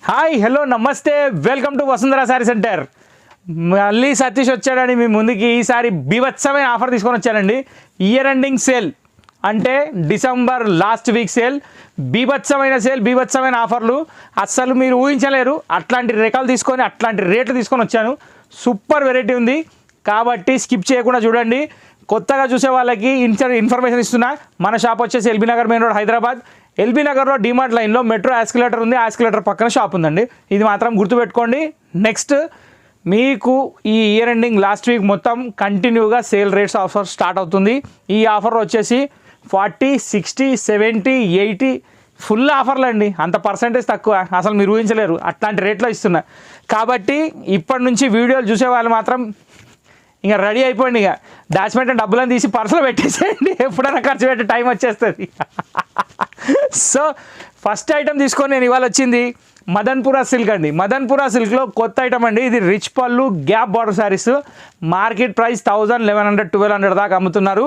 Hi hello నమస్తే welcome to Vasundhara sorry centre. మళ్ళీ సతీష్ వచ్చాడని మీ ముందుకి ఈసారి బీభత్సమైన ఆఫర్ తీసుకొని వచ్చానండి. ఇయర్ ఎండింగ్ సేల్ అంటే డిసెంబర్ లాస్ట్ వీక్ సేల్, బీభత్సమైన సేల్, బీభత్సమైన ఆఫర్లు అస్సలు మీరు ఊహించలేరు. అట్లాంటి రకాలు తీసుకొని అట్లాంటి రేట్లు తీసుకొని వచ్చాను. సూపర్ వెరైటీ ఉంది కాబట్టి స్కిప్ చేయకుండా చూడండి. కొత్తగా చూసే వాళ్ళకి ఇన్ఫర్మేషన్ ఇస్తున్నా. మన షాప్ వచ్చేసి LB Nagar main road Hyderabad. LB నగర్లో డిమార్ట్ లైన్లో మెట్రో యాస్కిలేటర్ ఉంది. యాస్కిలేటర్ పక్కన షాప్ ఉందండి. ఇది మాత్రం గుర్తుపెట్టుకోండి. నెక్స్ట్ మీకు ఈ ఇయర్ ఎండింగ్ లాస్ట్ వీక్ మొత్తం కంటిన్యూగా సేల్ రేట్స్ ఆఫర్ స్టార్ట్ అవుతుంది. ఈ ఆఫర్ వచ్చేసి 40, 60, 70, 80 ఫుల్ ఆఫర్లు అండి. అంత పర్సంటేజ్ తక్కువ అసలు మీరు ఊహించలేరు. అట్లాంటి రేట్లో ఇస్తున్నా. కాబట్టి ఇప్పటి నుంచి వీడియోలు చూసే వాళ్ళు మాత్రం ఇంకా రెడీ అయిపోయింది. ఇక డాచ్మెంట్ డబ్బులను తీసి పర్సులో పెట్టేసేయండి. ఎప్పుడైనా ఖర్చు పెట్టే టైం వచ్చేస్తుంది. సో ఫస్ట్ ఐటమ్ తీసుకొని నేను ఇవాళ వచ్చింది మదన్పురా సిల్క్ అండి. మదన్పురా సిల్క్లో కొత్త ఐటమ్ అండి. ఇది రిచ్ పళ్ళు gap border saris. Market price 1000, 1100, 1200 దాకా అమ్ముతున్నారు.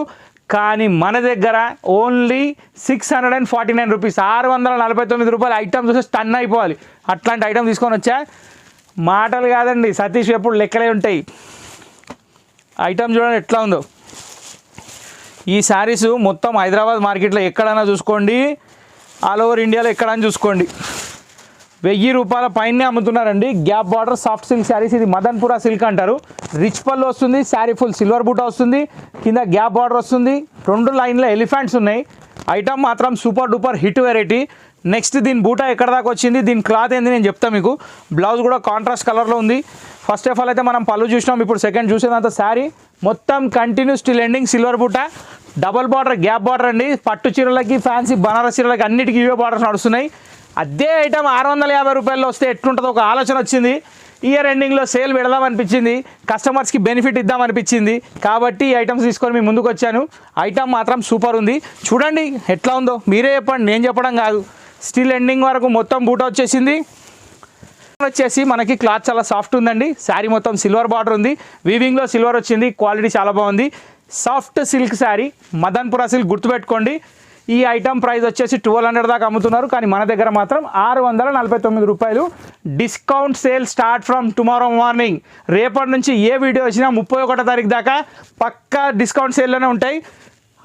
కానీ మన దగ్గర ఓన్లీ 649 రూపీస్, 649 రూపాయలు ఐటమ్ చూస్తే స్టన్ అయిపోవాలి. అట్లాంటి ఐటమ్ తీసుకొని వచ్చా. మాటలు కాదండి, సతీష్ ఎప్పుడు లెక్కలే ఉంటాయి. ఐటమ్ చూడండి ఎట్లా ఉందో. ఈ శారీస్ మొత్తం హైదరాబాద్ మార్కెట్లో ఎక్కడైనా చూసుకోండి, ఆల్ ఓవర్ ఇండియాలో ఎక్కడైనా చూసుకోండి 1000 రూపాయల పైనే అమ్ముతున్నారండి. Gap border soft silk saris. ఇది మదన్పురా సిల్క్ అంటారు. రిచ్ పళ్ళు వస్తుంది, శారీ ఫుల్ సిల్వర్ బూటా వస్తుంది, కింద గ్యాప్ బార్డర్ వస్తుంది, 2 లైన్లో ఎలిఫెంట్స్ ఉన్నాయి. ఐటమ్ మాత్రం super duper hit variety. Next దీని బూటా ఎక్కడ దాకా వచ్చింది, దీని క్లాత్ ఏంది నేను చెప్తాను మీకు. బ్లౌజ్ కూడా కాంట్రాస్ట్ కలర్లో ఉంది. ఫస్ట్ ఆఫ్ ఆల్ అయితే మనం పళ్ళు చూసినాం. ఇప్పుడు సెకండ్ చూసేదంతా శారీ మొత్తం కంటిన్యూ స్టిల్ ఎండింగ్ సిల్వర్ బూటా, డబల్ బార్డర్ గ్యాప్ బార్డర్ అండి. పట్టు చీరలకి, ఫ్యాన్సీ బనారస్ చీరలకి అన్నిటికీ ఇవే బార్డర్స్ నడుస్తున్నాయి. అదే ఐటమ్ 650 రూపాయల్లో వస్తే ఎట్లుంటుందో ఒక ఆలోచన వచ్చింది. ఇయర్ ఎండింగ్లో సేల్ పెడదామనిపించింది, కస్టమర్స్కి బెనిఫిట్ ఇద్దామనిపించింది. కాబట్టి ఈ ఐటమ్స్ తీసుకొని మీ ముందుకు వచ్చాను. ఐటమ్ మాత్రం సూపర్ ఉంది. చూడండి ఎట్లా ఉందో, మీరే చెప్పండి, నేను చెప్పడం కాదు. స్టిల్ ఎండింగ్ వరకు మొత్తం బూటా వచ్చేసింది. వచ్చేసి మనకి క్లాత్ చాలా సాఫ్ట్ ఉందండి. శారీ మొత్తం సిల్వర్ బార్డర్ ఉంది, వీవింగ్లో సిల్వర్ వచ్చింది. క్వాలిటీ చాలా బాగుంది. సాఫ్ట్ సిల్క్ శారీ, మదన్పురా సిల్క్ గుర్తుపెట్టుకోండి. ఈ ఐటమ్ ప్రైస్ వచ్చేసి 1200 దాకా అమ్ముతున్నారు. కానీ మన దగ్గర మాత్రం 649 రూపాయలు. Discount sale start from tomorrow morning. రేపటి నుంచి ఏ వీడియో వచ్చినా 31వ తారీఖు దాకా పక్కా డిస్కౌంట్ సేల్లోనే ఉంటాయి.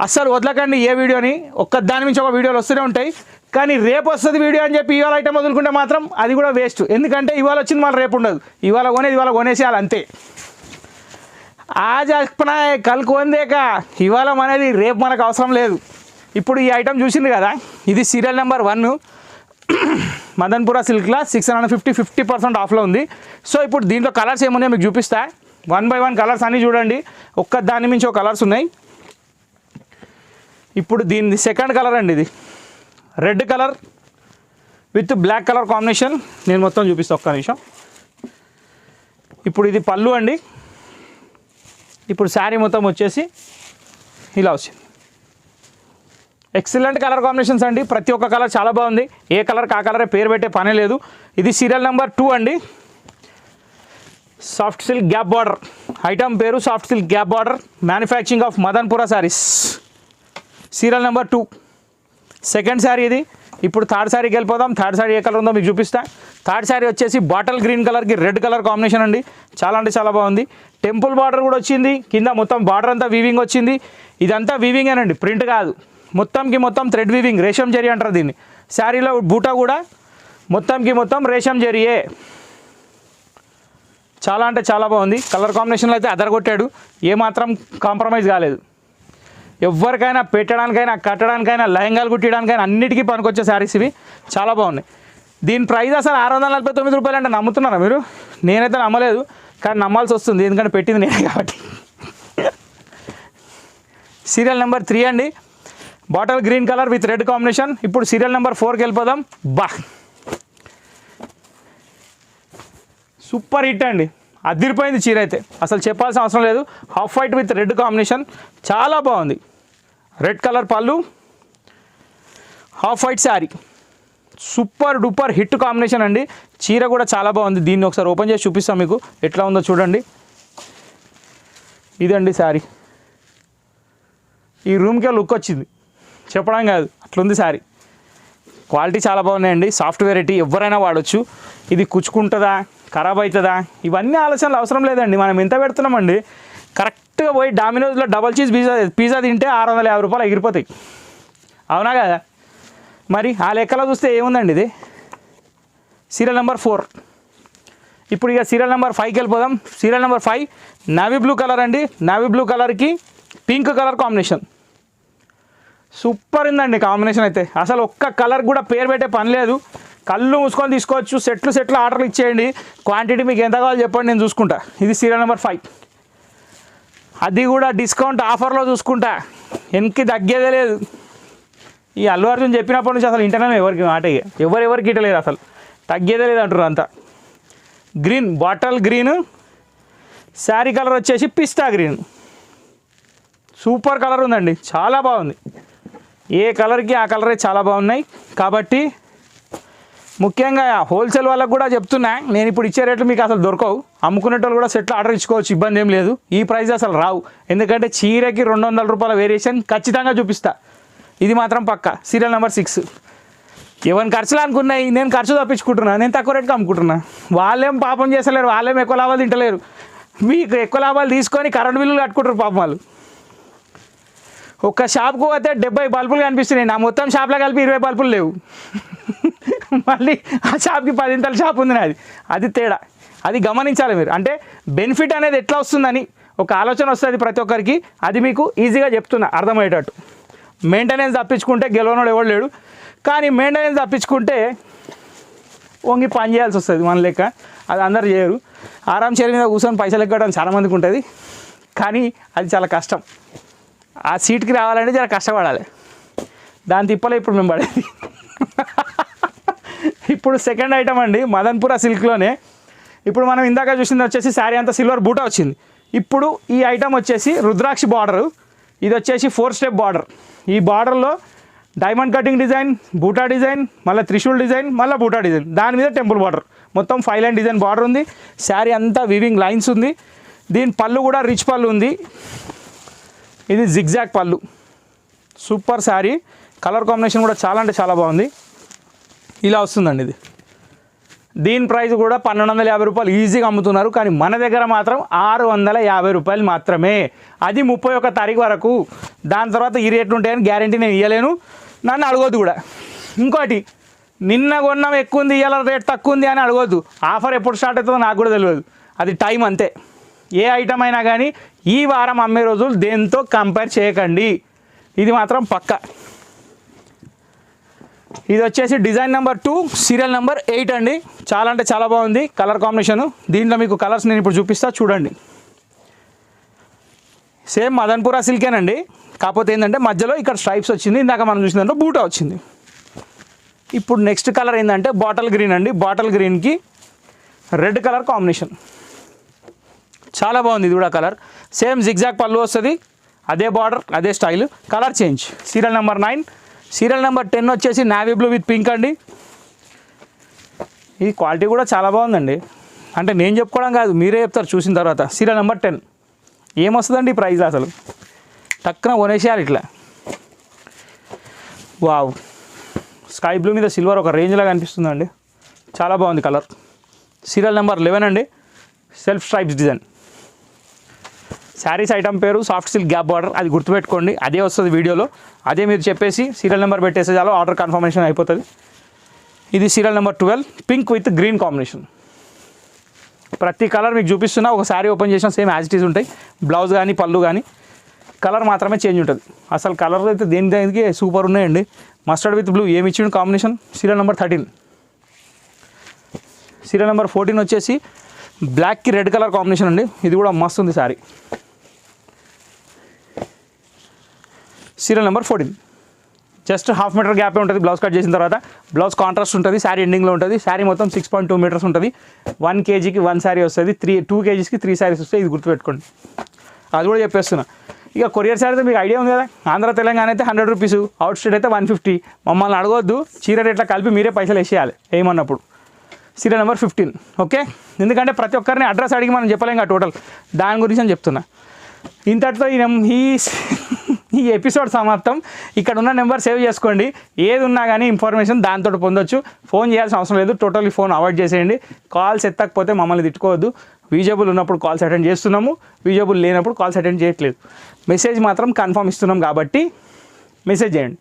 అస్సలు వదలకండి ఏ వీడియోని. దాని నుంచి ఒక వీడియోలు వస్తూనే ఉంటాయి. కానీ రేపు వస్తుంది వీడియో అని చెప్పి ఇవాళ ఐటమ్ వదులుకుంటే మాత్రం అది కూడా వేస్ట్. ఎందుకంటే ఇవాళ వచ్చింది మళ్ళీ రేపు ఉండదు. ఇవాళ కొనేసేయాలి అంతే. ఆజ్ అప్నా కల్ కోందేకా, ఇవాళ అనేది రేపు మనకు అవసరం లేదు. ఇప్పుడు ఈ ఐటమ్ చూసింది కదా, ఇది సీరియల్ నెంబర్ 1 మదన్పురా సిల్క్లో 650, 50% ఆఫ్లో ఉంది. సో ఇప్పుడు దీంట్లో కలర్స్ ఏమున్నాయో మీకు చూపిస్తా. 1 by 1 కలర్స్ అన్నీ చూడండి. దాని మించి కలర్స్ ఉన్నాయి. ఇప్పుడు దీని సెకండ్ కలర్ అండి. ఇది red colour with black colour combination. నేను మొత్తం చూపిస్తా, ఒక్క నిమిషం. ఇప్పుడు ఇది పళ్ళు అండి. ఇప్పుడు శారీ మొత్తం వచ్చేసి ఇలా వచ్చింది. ఎక్సలెంట్ కలర్ కాంబినేషన్స్ అండి. ప్రతి ఒక్క కలర్ చాలా బాగుంది. ఏ కలర్ ఆ కలరే పేరు పెట్టే పనే లేదు. ఇది సీరియల్ నెంబర్ 2 అండి. Soft silk gap border. Item పేరు soft silk gap border, manufacturing of Madanpura saris. Serial number 2 second sari ఇది. ఇప్పుడు థర్డ్ శారీకి వెళ్ళిపోదాం. థర్డ్ శారీ ఏ కలర్ ఉందో మీకు చూపిస్తా. థర్డ్ శారీ వచ్చేసి బాటిల్ గ్రీన్ కలర్కి రెడ్ కలర్ కాంబినేషన్ అండి. చాలా అంటే చాలా బాగుంది. టెంపుల్ బార్డర్ కూడా వచ్చింది. కింద మొత్తం బార్డర్ అంతా వీవింగ్ వచ్చింది. ఇదంతా వీవింగేనండి, ప్రింట్ కాదు. మొత్తం థ్రెడ్ వీవింగ్, రేషం జరీ అంటారు దీన్ని. శారీలో బూటా కూడా మొత్తం రేషం జరీయే. చాలా అంటే చాలా బాగుంది. కలర్ కాంబినేషన్లో అయితే అదరగొట్టాడు. ఏమాత్రం కాంప్రమైజ్ కాలేదు. ఎవరికైనా పెట్టడానికైనా, కట్టడానికైనా, లహంగాలు కుట్టడానికైనా అన్నిటికీ పనికొచ్చే శారీస్ ఇవి. చాలా బాగున్నాయి. దీని ప్రైస్ అసలు 649 రూపాయలు అంటే నమ్ముతున్నారా మీరు? నేనైతే నమ్మలేదు, కానీ నమ్మాల్సి వస్తుంది. ఎందుకంటే పెట్టింది నేనే కాబట్టి. సీరియల్ నెంబర్ 3 అండి. Bottle green colour with red combination. ఇప్పుడు సీరియల్ నెంబర్ 4కి వెళ్ళిపోదాం. సూపర్ హిట్ అండి. అదిరిపోయింది చీర అయితే, అసలు చెప్పాల్సిన అవసరం లేదు. Half white with red combination చాలా బాగుంది. రెడ్ కలర్ పళ్ళు, half white sari. Super duper hit combination అండి. చీర కూడా చాలా బాగుంది. దీన్ని ఒకసారి ఓపెన్ చేసి చూపిస్తాం మీకు ఎట్లా ఉందో చూడండి. ఇదండి శారీ. ఈ రూమ్కే లుక్ వచ్చింది, చెప్పడం కాదు, అట్లుంది శారీ. క్వాలిటీ చాలా బాగున్నాయండి. సాఫ్ట్ వెరైటీ, ఎవరైనా వాడచ్చు. ఇది కుచ్చుకుంటుందా, ఖరాబ్ అవుతుందా, ఇవన్నీ ఆలోచనలు అవసరం లేదండి. మనం ఎంత పెడుతున్నామండి, కరెక్ట్గా పోయి డామినోస్లో డబల్ చీజ్ పిజ్జా తింటే 650 రూపాయలు ఎగిరిపోతాయి. అవునా కదా? మరి ఆ లెక్కలో చూస్తే ఏముందండి ఇది. Serial number 4. ఇప్పుడు ఇక సీరియల్ నెంబర్ 5కి వెళ్ళిపోదాం. Serial number 5 navy blue colour అండి. నావీ బ్లూ కలర్కి పింక్ కలర్ కాంబినేషన్ సూపర్ ఉందండి. కాంబినేషన్ అయితే అసలు ఒక్క కలర్ కూడా పేరు పెట్టే పని లేదు. కళ్ళు మూసుకొని తీసుకోవచ్చు. సెట్లు ఆర్డర్లు ఇచ్చేయండి. క్వాంటిటీ మీకు ఎంత కావాలో చెప్పండి, నేను చూసుకుంటా. ఇది సీరియల్ నెంబర్ 5. అది కూడా డిస్కౌంట్ ఆఫర్లో చూసుకుంటా. వెనక్కి తగ్గేదే లేదు. ఈ అల్లు అర్జున్ చెప్పినప్పటి నుంచి అసలు ఇంటర్నల్ ఎవరికి మాట ఎవరెవరికి ఇటలేదు, అసలు తగ్గేదే లేదు అంటారు అంతా. Green, bottle green. Sari colour వచ్చేసి పిస్తా గ్రీన్. సూపర్ కలర్ ఉందండి, చాలా బాగుంది. ఏ కలర్కి ఆ కలరే చాలా బాగున్నాయి. కాబట్టి ముఖ్యంగా హోల్సేల్ వాళ్ళకు కూడా చెప్తున్నా, నేను ఇప్పుడు ఇచ్చే రేట్లు మీకు అసలు దొరకవు. అమ్ముకునేటోళ్ళు కూడా సెట్లు ఆర్డర్ ఇచ్చుకోవచ్చు, ఇబ్బంది ఏం లేదు. ఈ ప్రైస్ అసలు రావు, ఎందుకంటే చీరకి 200 రూపాయల వేరియేషన్ ఖచ్చితంగా చూపిస్తా. ఇది మాత్రం పక్క. Serial number 6. ఎవరిని ఖర్చులు అనుకున్నాయి, నేను ఖర్చు తప్పించుకుంటున్నా, నేను తక్కువ రేటుకి అమ్ముకుంటున్నా. వాళ్ళేం పాపం చేస్తలేరు, వాళ్ళేం ఎక్కువ లాభాలు తింటలేరు. మీకు ఎక్కువ లాభాలు తీసుకొని కరెంట్ బిల్లులు కట్టుకుంటారు పాపం వాళ్ళు. ఒక్క షాప్కు పోతే 70 బల్బులు కనిపిస్తున్నాయి, నా మొత్తం షాప్లో కలిపి 20 బల్బులు లేవు. మళ్ళీ ఆ షాప్కి 10 ఇంతల షాప్ ఉంది నాది. అది తేడా, అది గమనించాలి మీరు. అంటే బెనిఫిట్ అనేది ఎట్లా వస్తుందని ఒక ఆలోచన వస్తుంది ప్రతి ఒక్కరికి. అది మీకు ఈజీగా చెప్తున్నా అర్థమయ్యేటట్టు. మెయింటెనెన్స్ తప్పించుకుంటే గెలవనోడు ఎవడు లేడు, కానీ మెయింటెనెన్స్ తప్పించుకుంటే వంగి పని చేయాల్సి వస్తుంది మన లెక్క. అది అందరు చేయరు. ఆరాం చైర్ మీద కూర్చొని పైసలు ఎక్కడం చాలామందికి ఉంటుంది, కానీ అది చాలా కష్టం. ఆ సీట్కి రావాలంటే చాలా కష్టపడాలి. దాని తిప్పలే ఇప్పుడు మేము పడేది. ఇప్పుడు సెకండ్ ఐటమ్ అండి, మదన్పుర సిల్క్లోనే. ఇప్పుడు మనం ఇందాక చూసింది వచ్చేసి శారీ అంతా సిల్వర్ బూటా వచ్చింది. ఇప్పుడు ఈ ఐటమ్ వచ్చేసి రుద్రాక్షి బార్డరు. ఇది వచ్చేసి 4 స్టెప్ బార్డర్. ఈ బార్డర్లో డైమండ్ కటింగ్ డిజైన్, బూటా డిజైన్, మళ్ళీ త్రిశూల్ డిజైన్, మళ్ళీ బూటా డిజైన్, దాని మీద టెంపుల్ బార్డర్, మొత్తం 5 లైన్ డిజైన్ బార్డర్ ఉంది. శారీ అంతా వీవింగ్ లైన్స్ ఉంది. దీని పళ్ళు కూడా రిచ్ పళ్ళు ఉంది. ఇది జిగ్జాగ్ పళ్ళు. సూపర్ శారీ. కలర్ కాంబినేషన్ కూడా చాలా అంటే చాలా బాగుంది. ఇలా వస్తుందండి ఇది. దీని ప్రైస్ కూడా 1250 రూపాయలు ఈజీగా అమ్ముతున్నారు, కానీ మన దగ్గర మాత్రం 650 రూపాయలు మాత్రమే. అది 31 తారీఖు వరకు. దాని తర్వాత ఈ రేట్లు ఉంటాయని గ్యారంటీ నేను ఇవ్వలేను, నన్ను అడగొద్దు కూడా. ఇంకోటి, నిన్న కొన్నాం ఎక్కువ ఉంది, ఇవాళ రేట్ తక్కువ ఉంది అని అడగొద్దు. ఆఫర్ ఎప్పుడు స్టార్ట్ అవుతుందో నాకు కూడా తెలియదు, అది టైం అంతే. ఏ ఐటమ్ అయినా కానీ ఈ వారం అమ్మే రోజులు దేంతో కంపేర్ చేయకండి, ఇది మాత్రం పక్క. ఇది వచ్చేసి డిజైన్ నెంబర్ 2, సీరియల్ నెంబర్ 8 అండి. చాలా అంటే చాలా బాగుంది కలర్ కాంబినేషను. దీంట్లో మీకు కలర్స్ నేను ఇప్పుడు చూపిస్తా చూడండి. సేమ్ మదన్పురా సిల్కేనండి, కాకపోతే ఏంటంటే మధ్యలో ఇక్కడ స్ట్రైప్స్ వచ్చింది. ఇందాక మనం చూసిన దాంట్లో బూటా వచ్చింది. ఇప్పుడు నెక్స్ట్ కలర్ ఏంటంటే బాటిల్ గ్రీన్ అండి. బాటిల్ గ్రీన్కి రెడ్ కలర్ కాంబినేషన్ చాలా బాగుంది. ఇది కూడా కలర్ సేమ్ జిగ్జాగ్ పళ్ళు వస్తుంది, అదే బార్డర్, అదే style. Colour change. Serial number 9. Serial number 10 వచ్చేసి నావీ బ్లూ విత్ పింక్ అండి. ఈ క్వాలిటీ కూడా చాలా బాగుందండి. అంటే నేను చెప్పుకోవడం కాదు, మీరే చెప్తారు చూసిన తర్వాత. సీరియల్ నెంబర్ 10 ఏమొస్తుందండి ఈ ప్రైస్, అసలు టక్కున కొనేసేయాలి ఇట్లా. వావ్, స్కై బ్లూ మీద సిల్వర్ ఒక రేంజ్లో కనిపిస్తుందండి, చాలా బాగుంది కలర్. సీరియల్ నెంబర్ 11 అండి. Self stripes design. Saris item పేరు సాఫ్ట్ సిల్క్ గ్యాప్ బార్డర్, అది గుర్తుపెట్టుకోండి, అదే వస్తుంది వీడియోలో. అదే మీరు చెప్పేసి సీరియల్ నెంబర్ పెట్టేస్తే చాలు, ఆర్డర్ కన్ఫర్మేషన్ అయిపోతుంది. ఇది serial number 12, pink with green combination. ప్రతి కలర్ మీకు చూపిస్తున్నా, ఒక శారీ ఓపెన్ చేసిన సేమ్ యాజ్ ఇట్ ఈజ్ ఉంటాయి. బ్లౌజ్ కానీ పళ్ళు కానీ కలర్ మాత్రమే చేంజ్ ఉంటుంది. అసలు కలర్ అయితే దేనికి సూపర్ ఉన్నాయండి. మస్టర్డ్ విత్ బ్లూ ఏమి ఇచ్చిండు combination. Serial number 13. Serial number 14 వచ్చేసి బ్లాక్కి రెడ్ కలర్ కాంబినేషన్ అండి. ఇది కూడా మస్తు ఉంది sari. Serial number 14. Just 1/2 metre గ్యాపే ఉంటుంది బ్లౌజ్ కట్ చేసిన తర్వాత. బ్లౌజ్ కాంట్రాస్ట్ ఉంటుంది, శారీ ఎండింగ్లో ఉంటుంది. శారీ మొత్తం 6.2 మీటర్స్ ఉంటుంది. 1 kgకి 1 శారీ వస్తుంది. 2 kgsకి 3 శారీస్ వస్తాయి. ఇది గుర్తుపెట్టుకోండి, అది కూడా చెప్పేస్తున్నా. ఇక కొరియర్ శారీ అయితే మీకు ఐడియా ఉంది కదా. ఆంధ్ర తెలంగాణ అయితే 100 రూపీస్, అవుట్ స్టేట్ అయితే 150. మమ్మల్ని అడగొద్దు, చీర రేట్లా కలిపి మీరే పైసలు వేసేయాలి ఏమన్నప్పుడు. Serial number 15. ఓకే, ఎందుకంటే ప్రతి ఒక్కరిని అడ్రస్ అడిగి మనం చెప్పలేం కదా టోటల్, దాని గురించి అని చెప్తున్నా. ఇంతటితో ఈ ఈ ఎపిసోడ్ సమాప్తం. ఇక్కడ ఉన్న నెంబర్ సేవ్ చేసుకోండి. ఏది ఉన్నా కానీ ఇన్ఫర్మేషన్ దాంతో పొందొచ్చు. ఫోన్ చేయాల్సిన అవసరం లేదు. టోటల్లీ ఫోన్ అవాయిడ్ చేసేయండి. కాల్స్ ఎత్తకపోతే మమ్మల్ని తిట్టుకోవద్దు. విజిబుల్ ఉన్నప్పుడు కాల్స్ అటెండ్ చేస్తున్నాము, విజిబుల్ లేనప్పుడు కాల్స్ అటెండ్ చేయట్లేదు. మెసేజ్ మాత్రం కన్ఫర్మ్ ఇస్తున్నాం కాబట్టి మెసేజ్ చేయండి.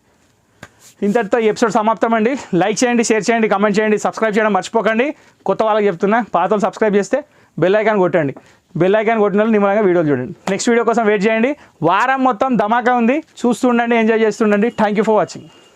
ఇంతటితో ఈ ఎపిసోడ్ సమాప్తం అండి. లైక్ చేయండి, షేర్ చేయండి, కమెంట్ చేయండి, సబ్స్క్రైబ్ చేయడం మర్చిపోకండి. కొత్త వాళ్ళకి చెప్తున్నా, పాత వాళ్ళు సబ్స్క్రైబ్ చేస్తే బెల్ ఐకాన్ కొట్టండి. బెల్ ఐకాన్ కొట్టిన వాళ్ళు నిమ్మలంగా వీడియోలు చూడండి. నెక్స్ట్ వీడియో కోసం వెయిట్ చేయండి. వారం మొత్తం ధమాకా ఉంది, చూస్తుండండి, ఎంజాయ్ చేస్తుండండి. Thank you for watching.